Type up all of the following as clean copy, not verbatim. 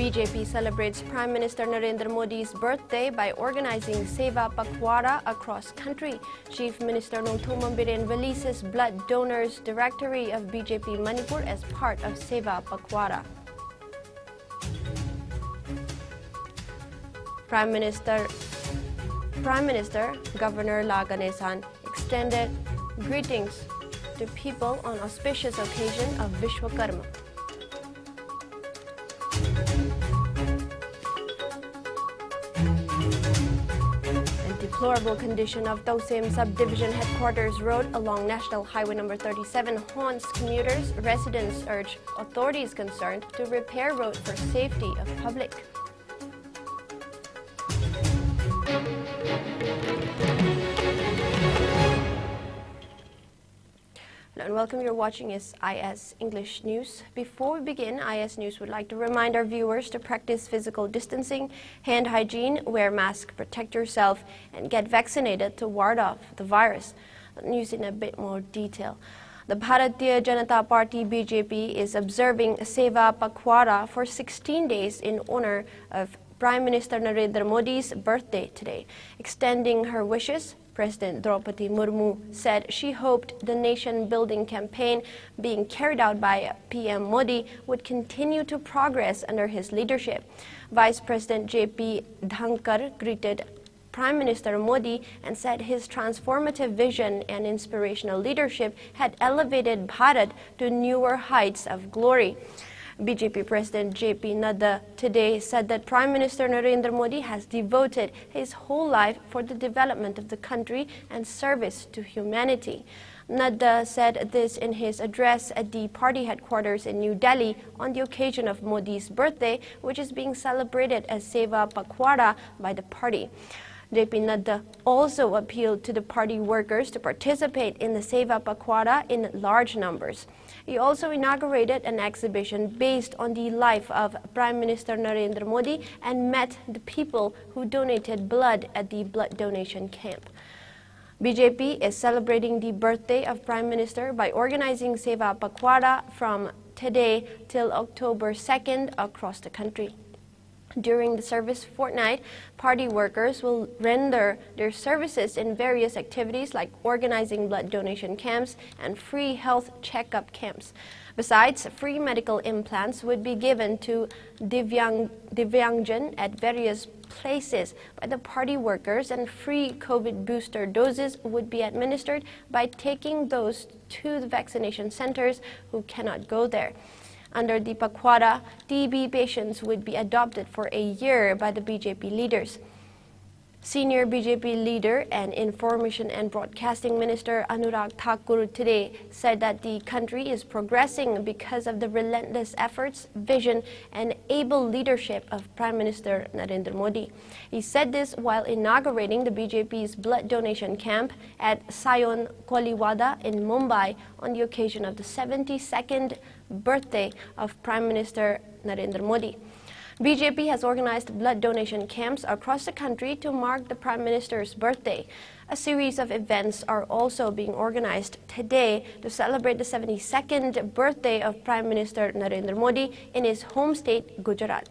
BJP celebrates Prime Minister Narendra Modi's birthday by organizing Seva Pakhwara across country. Chief Minister Nongthongam Biren releases blood donors directory of BJP Manipur as part of Seva Pakhwara. Prime Minister Governor La Ganesan extended greetings to people on auspicious occasion of Vishwakarma. Deplorable condition of Tosim Subdivision Headquarters Road along National Highway number 37 haunts commuters. Residents urge authorities concerned to repair road for safety of public. Hello and welcome. You're watching IS English News. Before we begin, IS News would like to remind our viewers to practice physical distancing, hand hygiene, wear mask, protect yourself, and get vaccinated to ward off the virus. News in a bit more detail. The Bharatiya Janata Party BJP is observing Seva Pakhwara for 16 days in honor of Prime Minister Narendra Modi's birthday today. Extending her wishes, President Draupadi Murmu said she hoped the nation-building campaign being carried out by PM Modi would continue to progress under his leadership. Vice President J.P. Dhankar greeted Prime Minister Modi and said his transformative vision and inspirational leadership had elevated Bharat to newer heights of glory. BJP President J.P. Nadda today said that Prime Minister Narendra Modi has devoted his whole life for the development of the country and service to humanity. Nadda said this in his address at the party headquarters in New Delhi on the occasion of Modi's birthday, which is being celebrated as Seva Pakhwara by the party. J.P. Nadda also appealed to the party workers to participate in the Seva Pakhwara in large numbers. He also inaugurated an exhibition based on the life of Prime Minister Narendra Modi and met the people who donated blood at the blood donation camp. BJP is celebrating the birthday of Prime Minister by organizing Seva Pakhwara from today till October 2nd across the country. During the service fortnight, party workers will render their services in various activities like organizing blood donation camps and free health checkup camps. Besides, free medical implants would be given to Divyangjan at various places by the party workers, and free COVID booster doses would be administered by taking those to the vaccination centers who cannot go there. Under the Pakhwara, TB patients would be adopted for a year by the BJP leaders. Senior BJP leader and Information and Broadcasting Minister Anurag Thakur today said that the country is progressing because of the relentless efforts, vision, and able leadership of Prime Minister Narendra Modi. He said this while inaugurating the BJP's blood donation camp at Sion Koliwada in Mumbai on the occasion of the 72nd birthday of Prime Minister Narendra Modi. BJP has organized blood donation camps across the country to mark the Prime Minister's birthday. A series of events are also being organized today to celebrate the 72nd birthday of Prime Minister Narendra Modi in his home state, Gujarat.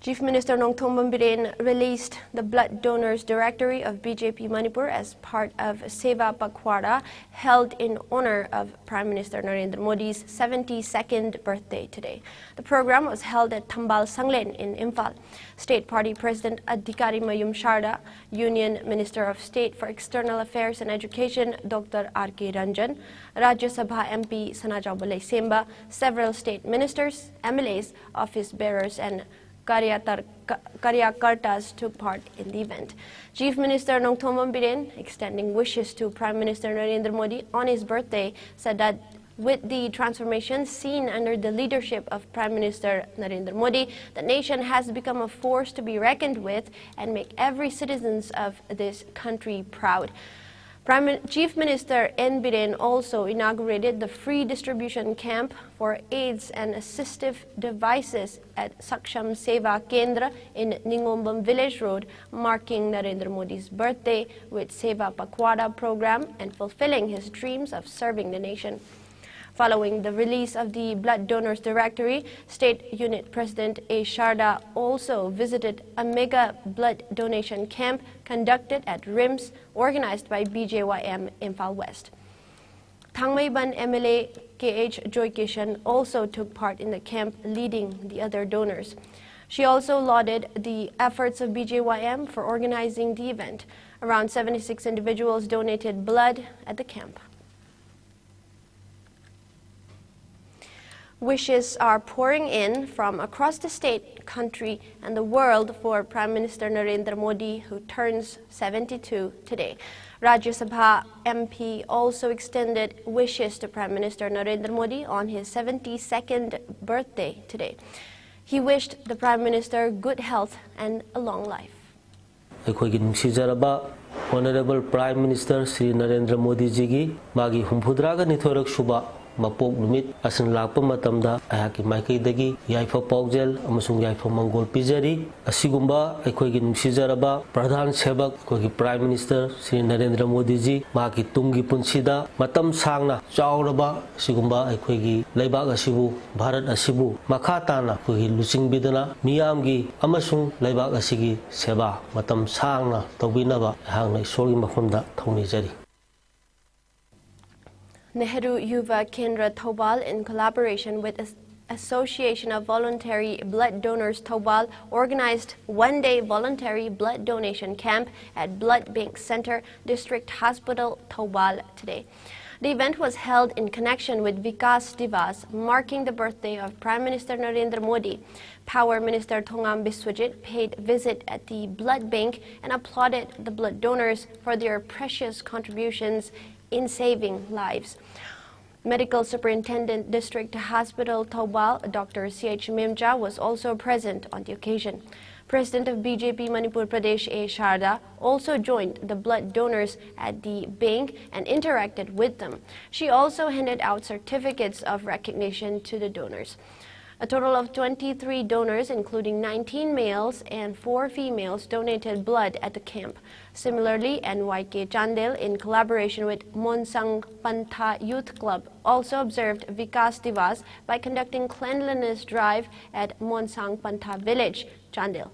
Chief Minister Nongthongam Biren released the blood donors directory of BJP Manipur as part of Seva Pakhwara held in honor of Prime Minister Narendra Modi's 72nd birthday today. The program was held at Thambal Sanglen in Imphal. State Party President Adhikari Mayum Sharda, Union Minister of State for External Affairs and Education Dr. R.K. Ranjan, Rajya Sabha MP Sanajao Balai Semba, several state ministers, MLAs, office bearers, and Karyakartas took part in the event. Chief Minister Nongthongam Biren, extending wishes to Prime Minister Narendra Modi on his birthday, said that with the transformation seen under the leadership of Prime Minister Narendra Modi, the nation has become a force to be reckoned with and make every citizen of this country proud. Chief Minister N. Biren also inaugurated the free distribution camp for aids and assistive devices at Saksham Seva Kendra in Ningombam Village Road, marking Narendra Modi's birthday with Seva Pakhwara program and fulfilling his dreams of serving the nation. Following the release of the Blood Donors Directory, State Unit President A. Sharda also visited a mega blood donation camp conducted at RIMS, organized by BJYM Imphal West. Thangmeiban MLA K.H. Joy Kishan also took part in the camp, leading the other donors. She also lauded the efforts of BJYM for organizing the event. Around 76 individuals donated blood at the camp. Wishes are pouring in from across the state, country, and the world for Prime Minister Narendra Modi, who turns 72 today. Rajya Sabha MP also extended wishes to Prime Minister Narendra Modi on his 72nd birthday today. He wished the Prime Minister good health and a long life. Honorable Prime Minister Sri Narendra Modi ji gi magi humpudraga nithorak suba mapok numit asin lakpa matamda ayaki maikai dagi yaifa paujel amasung yaifa mangol pijari asigumba aikhoigi nungsijaraba pradhan sebak kogi Prime Minister Sri Narendra Modi ji magi tumgi punsida matam sangna chauraba sigumba aikhoigi leibak asibu Bharat asibu makhatana kogi lusing bidana miyamgi amasung leibak asigi seba matam sangna tawbinaba hangna isorgi mafamda thaunijari. Nehru Yuva Kendra Thobal, in collaboration with the Association of Voluntary Blood Donors Thobal, organized one-day voluntary blood donation camp at Blood Bank Center, District Hospital, Thobal today. The event was held in connection with Vikas Divas, marking the birthday of Prime Minister Narendra Modi. Power Minister Thongam Biswajit paid visit at the blood bank and applauded the blood donors for their precious contributions in saving lives. Medical Superintendent District Hospital Thobal, Dr. C.H. Mimja, was also present on the occasion. President of BJP Manipur Pradesh A. Sharda also joined the blood donors at the bank and interacted with them. She also handed out certificates of recognition to the donors. A total of 23 donors, including 19 males and 4 females, donated blood at the camp. Similarly, NYK Chandel, in collaboration with Monsang Pantha Youth Club, also observed Vikas Divas by conducting cleanliness drive at Monsang Pantha Village, Chandel.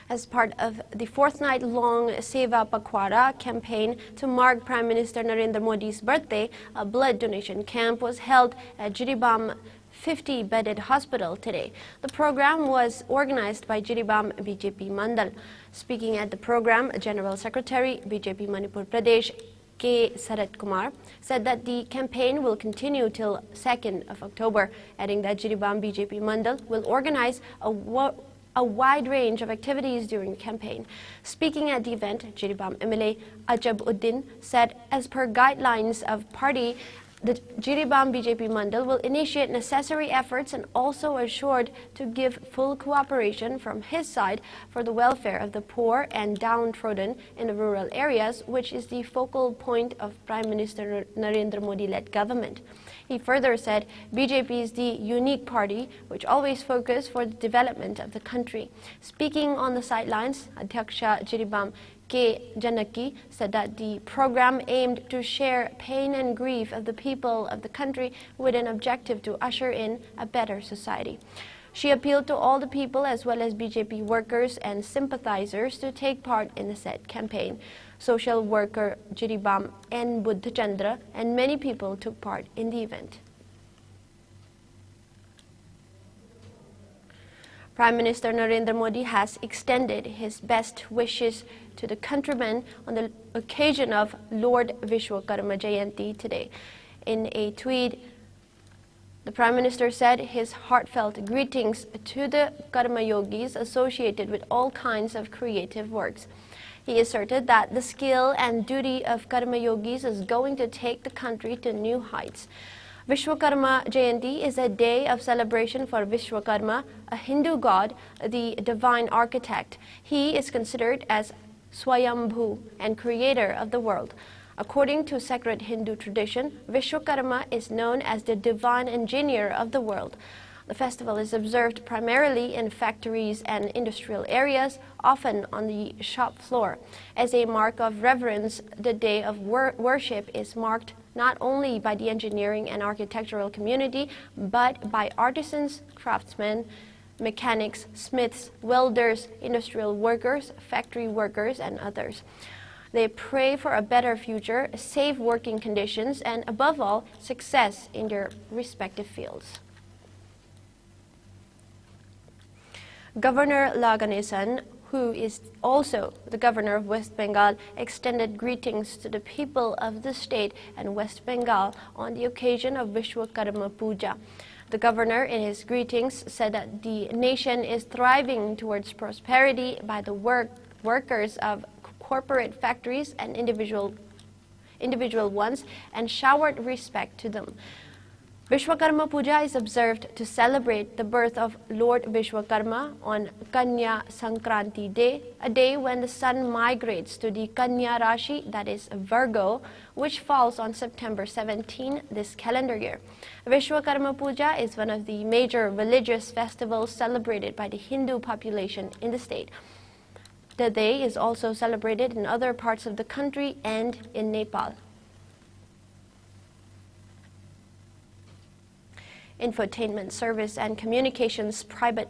As part of the fourth night-long Seva Pakwara campaign to mark Prime Minister Narendra Modi's birthday, a blood donation camp was held at Jiribam 50-bedded hospital today. The program was organized by Jiribam BJP Mandal. Speaking at the program, General Secretary, BJP Manipur Pradesh, K. Sarat Kumar, said that the campaign will continue till 2nd of October, adding that Jiribam BJP Mandal will organize a wide range of activities during the campaign. Speaking at the event, Jiribam MLA Ajab Uddin said, as per guidelines of party, the Jiribam BJP Mandal will initiate necessary efforts and also assured to give full cooperation from his side for the welfare of the poor and downtrodden in the rural areas, which is the focal point of Prime Minister Narendra Modi-led government. He further said, BJP is the unique party which always focus for the development of the country. Speaking on the sidelines, Adhyaksha Jiribam K. Janaki said that the program aimed to share pain and grief of the people of the country with an objective to usher in a better society. She appealed to all the people as well as BJP workers and sympathizers to take part in the said campaign. Social worker Jiribam N. Buddhachandra and many people took part in the event. Prime Minister Narendra Modi has extended his best wishes to the countrymen on the occasion of Lord Vishwakarma Jayanti today. In a tweet, the Prime Minister said his heartfelt greetings to the Karma Yogis associated with all kinds of creative works. He asserted that the skill and duty of Karma Yogis is going to take the country to new heights. Vishwakarma Jayanti is a day of celebration for Vishwakarma, a Hindu god, the divine architect. He is considered as Swayambhu and creator of the world. According to sacred Hindu tradition, Vishwakarma is known as the divine engineer of the world. The festival is observed primarily in factories and industrial areas, often on the shop floor. As a mark of reverence, the day of worship is marked not only by the engineering and architectural community, but by artisans, craftsmen, mechanics, smiths, welders, industrial workers, factory workers, and others. They pray for a better future, safe working conditions, and above all, success in their respective fields. Governor Laganesan, who is also the governor of West Bengal, extended greetings to the people of the state and West Bengal on the occasion of Vishwakarma Puja. The governor, in his greetings, said that the nation is thriving towards prosperity by the workers of corporate factories and individual ones, and showered respect to them. Vishwakarma Puja is observed to celebrate the birth of Lord Vishwakarma on Kanya Sankranti Day, a day when the sun migrates to the Kanya Rashi, that is Virgo, which falls on September 17 this calendar year. Vishwakarma Puja is one of the major religious festivals celebrated by the Hindu population in the state. The day is also celebrated in other parts of the country and in Nepal. Infotainment Service and Communications Private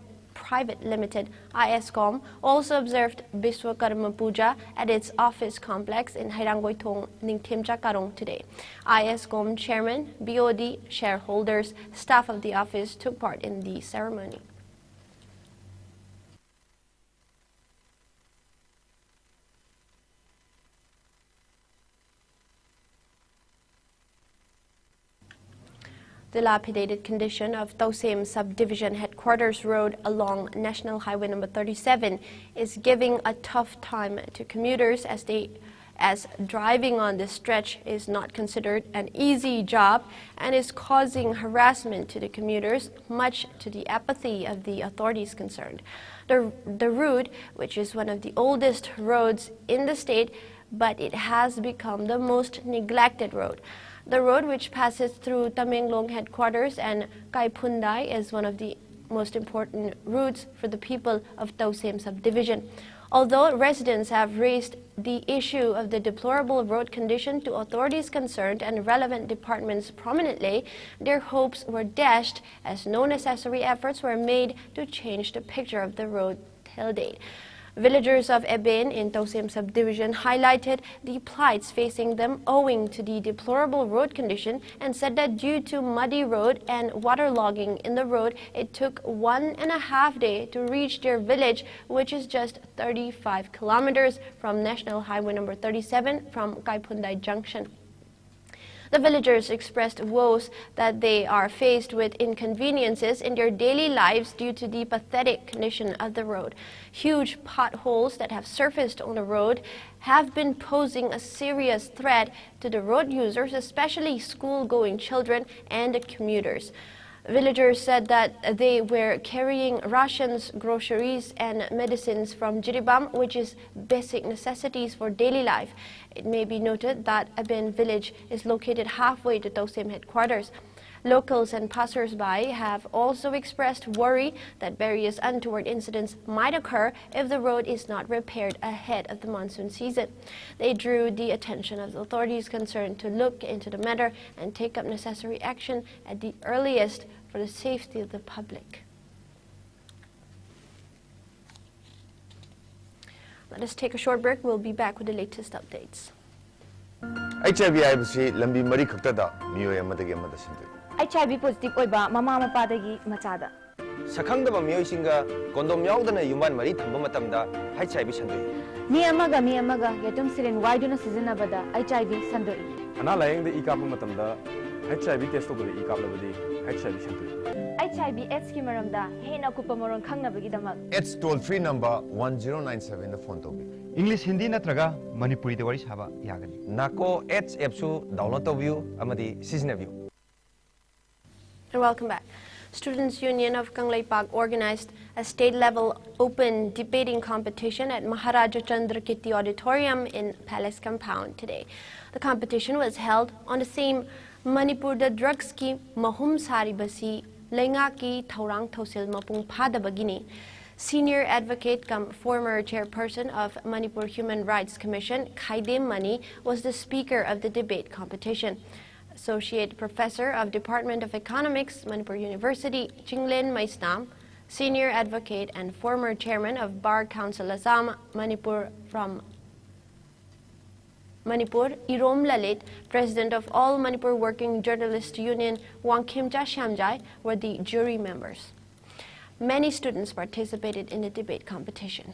Limited, Iscom, also observed Vishwakarma Puja at its office complex in Hairangoithong, Ningthemcha Karong today. Iscom chairman, BOD, shareholders, staff of the office took part in the ceremony. Dilapidated condition of Tausem Subdivision Headquarters Road along National Highway number 37 is giving a tough time to commuters as driving on this stretch is not considered an easy job and is causing harassment to the commuters, much to the apathy of the authorities concerned. The route, which is one of the oldest roads in the state, but it has become the most neglected road. The road, which passes through Tamenglong headquarters and Kaipundai, is one of the most important routes for the people of Tausem subdivision. Although residents have raised the issue of the deplorable road condition to authorities concerned and relevant departments prominently, their hopes were dashed as no necessary efforts were made to change the picture of the road till date. Villagers of Eben in Tausem subdivision highlighted the plights facing them owing to the deplorable road condition and said that due to muddy road and waterlogging in the road, it took 1.5 days to reach their village, which is just 35 kilometers from National Highway number 37 from Kaipundai Junction. The villagers expressed woes that they are faced with inconveniences in their daily lives due to the pathetic condition of the road. Huge potholes that have surfaced on the road have been posing a serious threat to the road users, especially school-going children and commuters. Villagers said that they were carrying rations, groceries, and medicines from Jiribam, which is basic necessities for daily life. It may be noted that Aben village is located halfway to Tausem headquarters. Locals and passers-by have also expressed worry that various untoward incidents might occur if the road is not repaired ahead of the monsoon season. They drew the attention of the authorities concerned to look into the matter and take up necessary action at the earliest for the safety of the public. Let us take a short break. We'll be back with the latest updates. HIV positive oiba mama mapadagi machada. Sakangdaba miyoisinga kondom yaudana yuman mari thamba matamda HIV sandoi. Mi amaga yatum siren waiduna sizinabada HIV sandoi. Ana layengda ikapa matamda HIV test tobada ikaplabadi HIV sandoi. HIV AIDS ki maramda hena kupa moron khangnabagi damak. AIDS toll free number 1097 the phone tobi. English Hindi natraga Manipuri de wari saba yagani. Nako AIDS app su download tobiu amadi sizinabyu. And welcome back. Students' Union of Kangleipak organized a state-level open debating competition at Maharaja Chandrakirti Auditorium in Palace Compound today. The competition was held on the same Manipur the drug scheme Mahum Saribasi Lengaki Taurang Thosil Mapung Padabagini. Senior advocate cum former chairperson of Manipur Human Rights Commission, Khaidem Mani, was the speaker of the debate competition. Associate Professor of Department of Economics, Manipur University, Chinglen Maisnam, Senior Advocate and former Chairman of Bar Council Assam, Manipur from Manipur, Irom Lalit, President of All Manipur Working Journalists Union, Wangkhimcha Shamjai, were the jury members. Many students participated in the debate competition.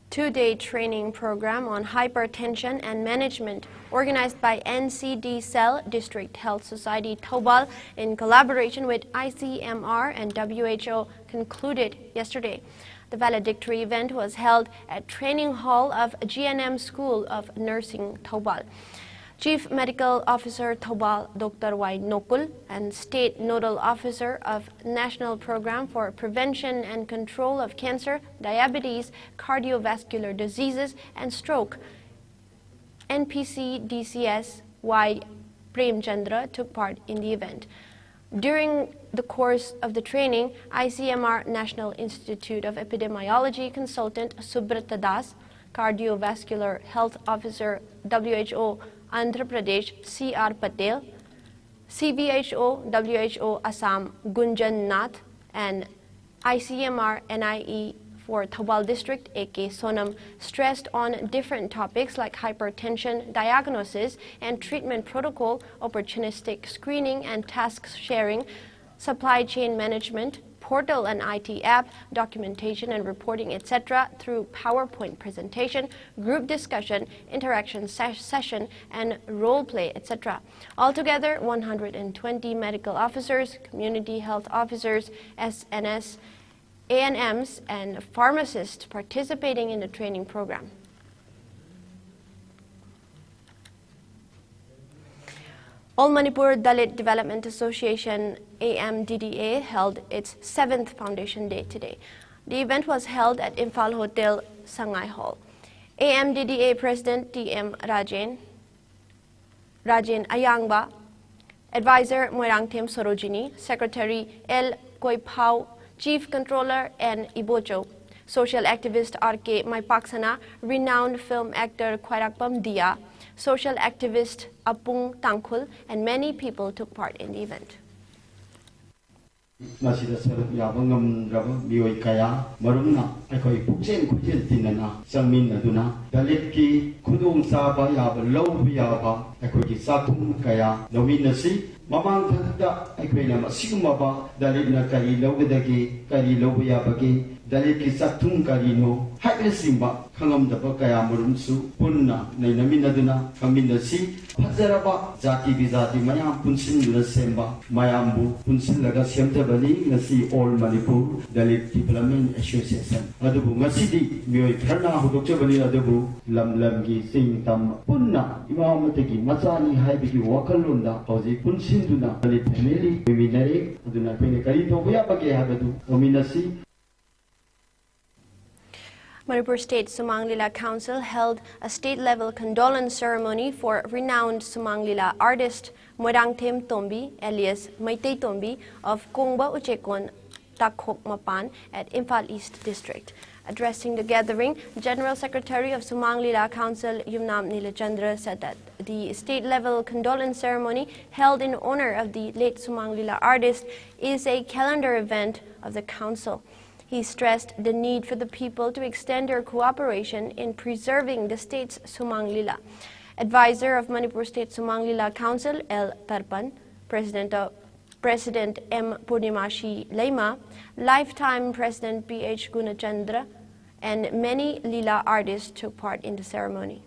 Two-day training program on hypertension and management organized by NCD Cell District Health Society Thoubal in collaboration with ICMR and WHO concluded yesterday. The valedictory event was held at Training Hall of GNM School of Nursing Thoubal. Chief Medical Officer Thoubal Dr. Y. Nokul and State Nodal Officer of National Program for Prevention and Control of Cancer, Diabetes, Cardiovascular Diseases, and Stroke, NPC DCS Y. Premchandra, took part in the event. During the course of the training, ICMR National Institute of Epidemiology consultant Subrata Das, Cardiovascular Health Officer WHO Andhra Pradesh C.R. Patel, CVHO WHO Assam Gunjan Nath, and ICMR NIE for Thoubal District A.K. Sonam stressed on different topics like hypertension diagnosis and treatment protocol, opportunistic screening and task sharing, supply chain management, portal and IT app, documentation and reporting, etc. through PowerPoint presentation, group discussion, interaction session, and role play, etc. Altogether, 120 medical officers, community health officers, SNS, ANMs, and pharmacists participating in the training program. All Manipur Dalit Development Association AMDDA held its 7th Foundation Day today. The event was held at Imphal Hotel, Sangai Hall. AMDDA President T.M. Rajan Ayangba, Advisor Moirangtem Sorojini, Secretary L. Koipau, Chief Controller N. Ibocho, social activist R.K. Maipaksana, renowned film actor Khwairakpam Dia, social activist Apung Tangkhul, and many people took part in the event. Masida saruk yabangam raba bioi kaya marumna ekoi pukchen kuchen tinana sangmin aduna dalit ki khudung saba yaba low yaba ekoi ki sakum kaya nominasi mamang thada ekoi na masigumaba dalit na kari lowdagi kari low yabagi dalit ki satum kari no happy simba khangam daba kaya marumsu punna nainamin aduna kaminasi Hazaraba Zati Bizati Mayam Punsin Semba Mayambu Punsin Laga Semtabali Nasi All Manipur Dalit Development Association Adabu Masidi Mioy Karna Hudokchabali Adabu Lam Lamgi Sing Tam Punna Imamataki Matsani Haibiki Wakalunda Hosi Punsin Duna Dalit Family Miminari Aduna Pene Karito Buyapake Habadu Ominasi. Manipur State Sumang Lila Council held a state-level condolence ceremony for renowned Sumang Lila artist Moirangtem Tombi, alias Maitei Tombi, of Kongba Uchekon, Takhok Mapan at Imphal East District. Addressing the gathering, General Secretary of Sumang Lila Council Yumnam Nilachandra said that the state-level condolence ceremony held in honor of the late Sumang Lila artist is a calendar event of the council. He stressed the need for the people to extend their cooperation in preserving the state's Sumang Lila. Advisor of Manipur State Sumang Lila Council, L. Tarpan, President M. Purnimashi Leima, lifetime President P.H. Gunachandra, and many Lila artists took part in the ceremony.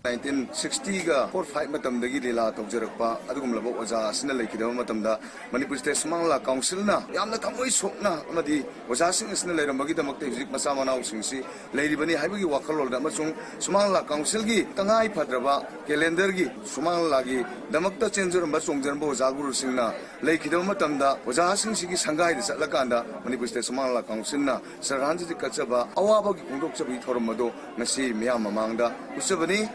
1960 ga 45 matamdagi lila tawjarakpa adugumlaba oja asina leikidaba matamda Manipur State Sumangla Council na yamna thamoi sokna amadi oja sing asina leirambagi damakte hujik masa manau singsi leiribani haibagi wakhalolda amachung Sumangla Council gi tangai phadraba calendar gi Sumangla gi damakta chenjuramba chongjaramba oja guru singna leikidaba matamda oja sing sigi sangai da satlakanda Manipur State Sumangla Council na saranji kachaba awaba gi kongdok chabi thoramado ngasi miyam mamangda usabani.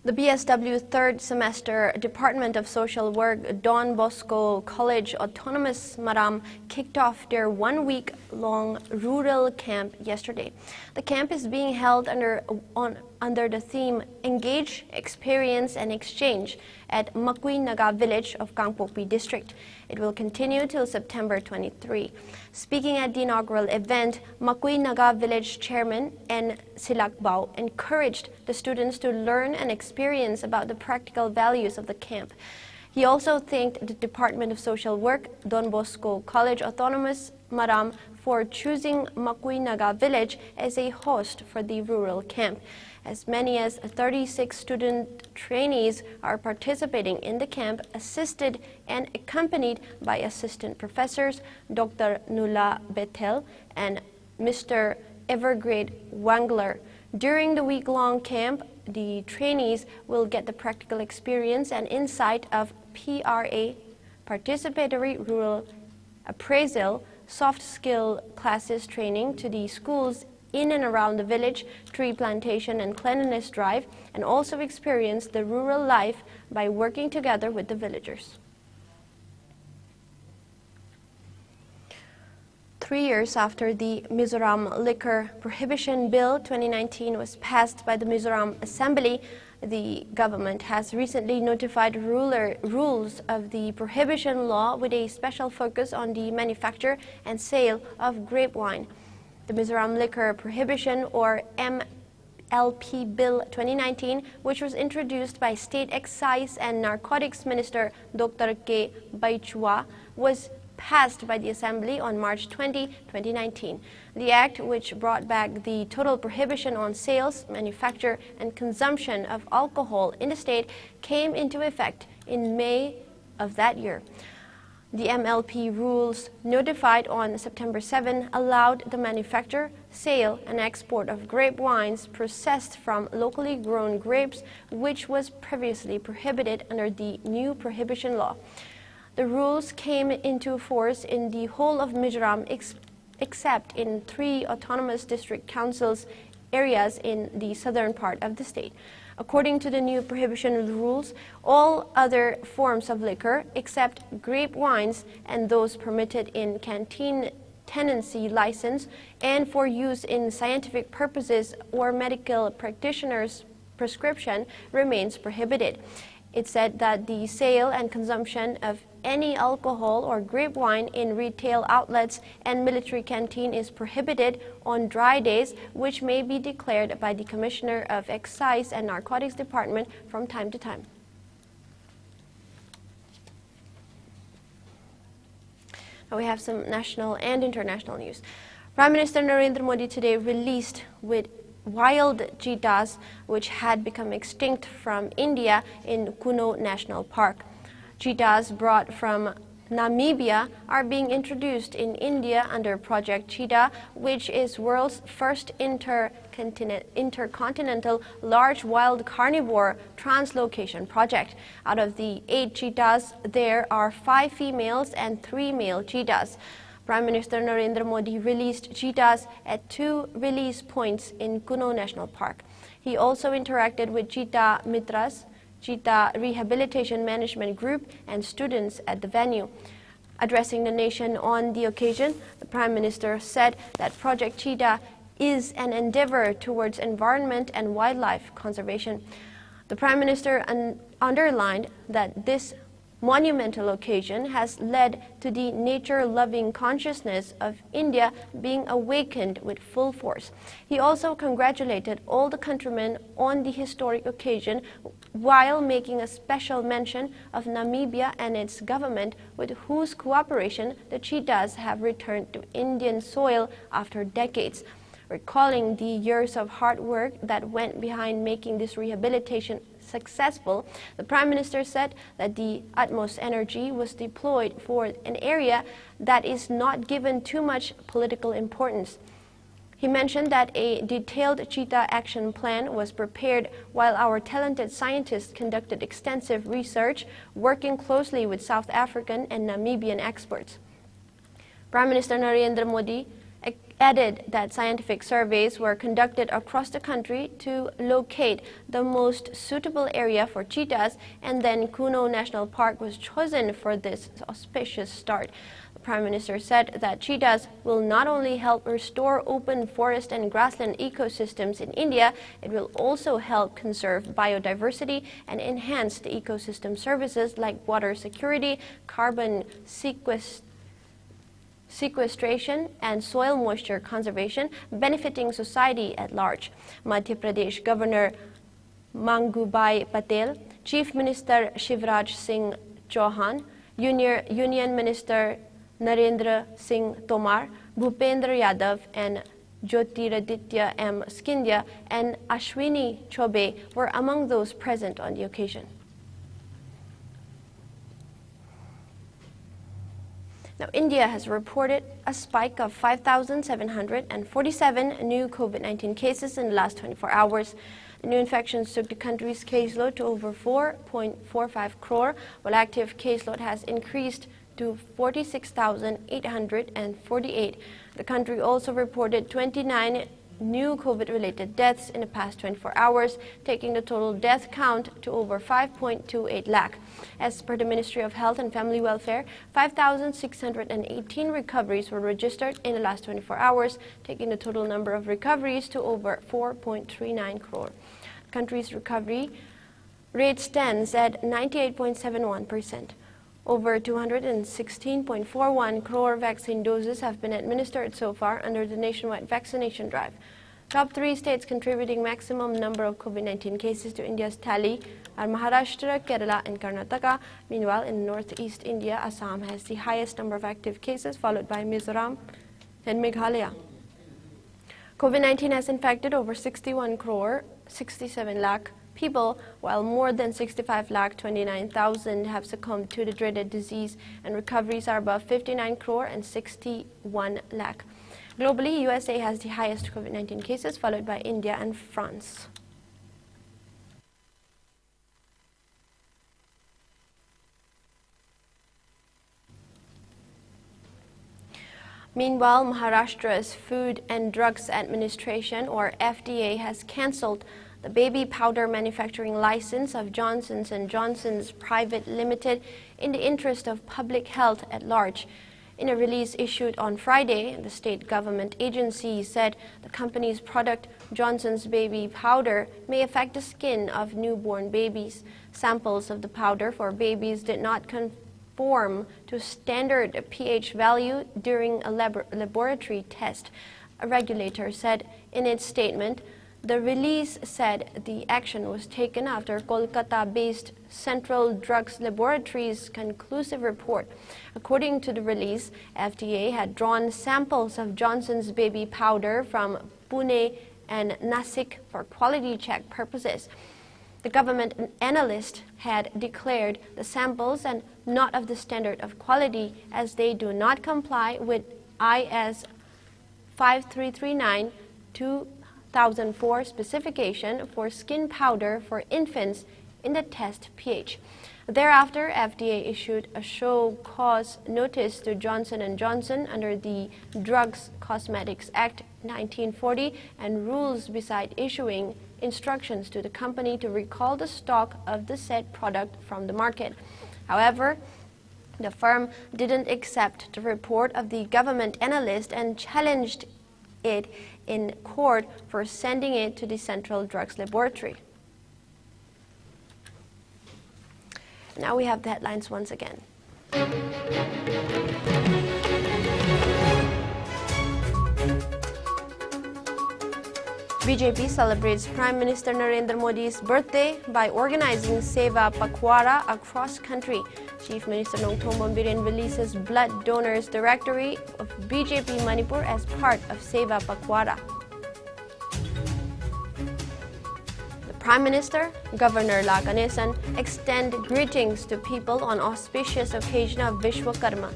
The BSW third semester Department of Social Work Don Bosco College Autonomous Maram kicked off their one-week-long rural camp yesterday. The camp is being held under the theme Engage, Experience and Exchange at Makui Naga village of Kangpokpi district. It will continue till September 23. Speaking at the inaugural event, Makui Naga village chairman N. Silakbao encouraged the students to learn and experience about the practical values of the camp. He also thanked the Department of Social Work, Don Bosco College Autonomous Maram, for choosing Makui Naga village as a host for the rural camp. As many as 36 student trainees are participating in the camp, assisted and accompanied by assistant professors Dr. Nula Bethel and Mr. Evergrade Wangler. During the week-long camp, the trainees will get the practical experience and insight of PRA, Participatory Rural Appraisal, soft skill classes training to the schools in and around the village, tree plantation and cleanliness drive, and also experience the rural life by working together with the villagers. 3 years after the Mizoram Liquor Prohibition Bill 2019 was passed by the Mizoram Assembly, the government has recently notified rules of the prohibition law with a special focus on the manufacture and sale of grape wine. The Mizoram Liquor Prohibition, or MLP Bill 2019, which was introduced by State Excise and Narcotics Minister Dr. K. Baichua, was passed by the Assembly on March 20, 2019. The act, which brought back the total prohibition on sales, manufacture, and consumption of alcohol in the state, came into effect in May of that year. The MLP rules notified on September 7 allowed the manufacture, sale, and export of grape wines processed from locally grown grapes, which was previously prohibited under the new prohibition law. The rules came into force in the whole of Mizoram except in 3 autonomous district councils areas in the southern part of the state. According to the new prohibition rules, all other forms of liquor except grape wines and those permitted in canteen tenancy license and for use in scientific purposes or medical practitioner's prescription remains prohibited. It said that the sale and consumption of any alcohol or grape wine in retail outlets and military canteen is prohibited on dry days, which may be declared by the Commissioner of Excise and Narcotics Department from time to time. Now we have some national and international news. Prime Minister Narendra Modi today released with wild cheetahs which had become extinct from India in Kuno National Park. Cheetahs brought from Namibia are being introduced in India under Project Cheetah, which is world's first intercontinental large wild carnivore translocation project. Out of the 8 cheetahs, there are 5 females and 3 male cheetahs. Prime Minister Narendra Modi released cheetahs at 2 release points in Kuno National Park. He also interacted with cheetah mitras, Cheetah Rehabilitation Management Group, and students at the venue. Addressing the nation on the occasion, the Prime Minister said that Project Cheetah is an endeavor towards environment and wildlife conservation. The Prime Minister underlined that this monumental occasion has led to the nature-loving consciousness of India being awakened with full force. He also congratulated all the countrymen on the historic occasion while making a special mention of Namibia and its government, with whose cooperation the cheetahs have returned to Indian soil after decades. Recalling the years of hard work that went behind making this rehabilitation successful, the Prime Minister said that the utmost energy was deployed for an area that is not given too much political importance. He mentioned that a detailed cheetah action plan was prepared while our talented scientists conducted extensive research, working closely with South African and Namibian experts. Prime Minister Narendra Modi added that scientific surveys were conducted across the country to locate the most suitable area for cheetahs, and then Kuno National Park was chosen for this auspicious start. The Prime Minister said that cheetahs will not only help restore open forest and grassland ecosystems in India, it will also help conserve biodiversity and enhance the ecosystem services like water security, carbon sequestration and soil moisture conservation, benefiting society at large. Madhya Pradesh Governor Mangubai Patel, Chief Minister Shivraj Singh Chauhan, Union Minister Narendra Singh Tomar, Bhupendra Yadav and Jyotiraditya M. Scindia and Ashwini Chobe were among those present on the occasion. Now, India has reported a spike of 5,747 new COVID-19 cases in the last 24 hours. The new infections took the country's caseload to over 4.45 crore, while active caseload has increased to 46,848. The country also reported 29 new COVID-related deaths in the past 24 hours, taking the total death count to over 5.28 lakh. As per the Ministry of Health and Family Welfare, 5,618 recoveries were registered in the last 24 hours, taking the total number of recoveries to over 4.39 crore. The country's recovery rate stands at 98.71%. Over 216.41 crore vaccine doses have been administered so far under the nationwide vaccination drive. Top 3 states contributing maximum number of COVID-19 cases to India's tally are Maharashtra, Kerala and Karnataka. Meanwhile, in northeast India, Assam has the highest number of active cases, followed by Mizoram and Meghalaya. COVID-19 has infected over 61 crore, 67 lakh people, while more than 65,29,000 have succumbed to the dreaded disease, and recoveries are above 59 crore and 61 lakh. Globally, USA has the highest COVID-19 cases, followed by India and France. Meanwhile, Maharashtra's Food and Drugs Administration, or FDA, has cancelled the baby powder manufacturing license of Johnson & Johnson's Private Limited in the interest of public health at large. In a release issued on Friday, the state government agency said the company's product, Johnson's Baby Powder, may affect the skin of newborn babies. Samples of the powder for babies did not conform to standard pH value during a laboratory test, a regulator said in its statement. The release said the action was taken after Kolkata-based Central Drugs Laboratory's conclusive report. According to the release, FDA had drawn samples of Johnson's Baby Powder from Pune and Nasik for quality check purposes. The government analyst had declared the samples and not of the standard of quality, as they do not comply with IS 5339 2004 specification for skin powder for infants in the test pH. Thereafter, FDA issued a show cause notice to Johnson & Johnson under the Drugs Cosmetics Act 1940 and rules beside issuing instructions to the company to recall the stock of the said product from the market. However, the firm didn't accept the report of the government analyst and challenged it in court for sending it to the Central Drugs Laboratory. Now we have the headlines once again. BJP celebrates Prime Minister Narendra Modi's birthday by organizing Seva Pakhwara across country. Chief Minister Nongthom Biren releases blood donors directory of BJP Manipur as part of Seva Pakhwara. Prime Minister Governor Laganesan extend greetings to people on auspicious occasion of Vishwakarma.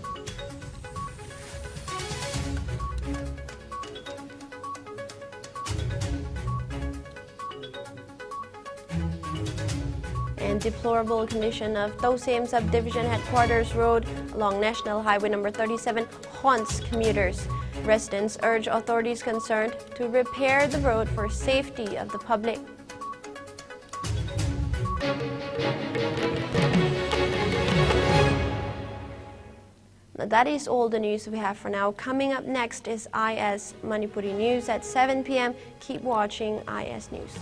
And deplorable condition of Tosem Subdivision Headquarters Road along National Highway number 37 haunts commuters. Residents urge authorities concerned to repair the road for safety of the public. Now, that is all the news we have for now. Coming up next is IS Manipuri News at 7 p.m. Keep watching IS News.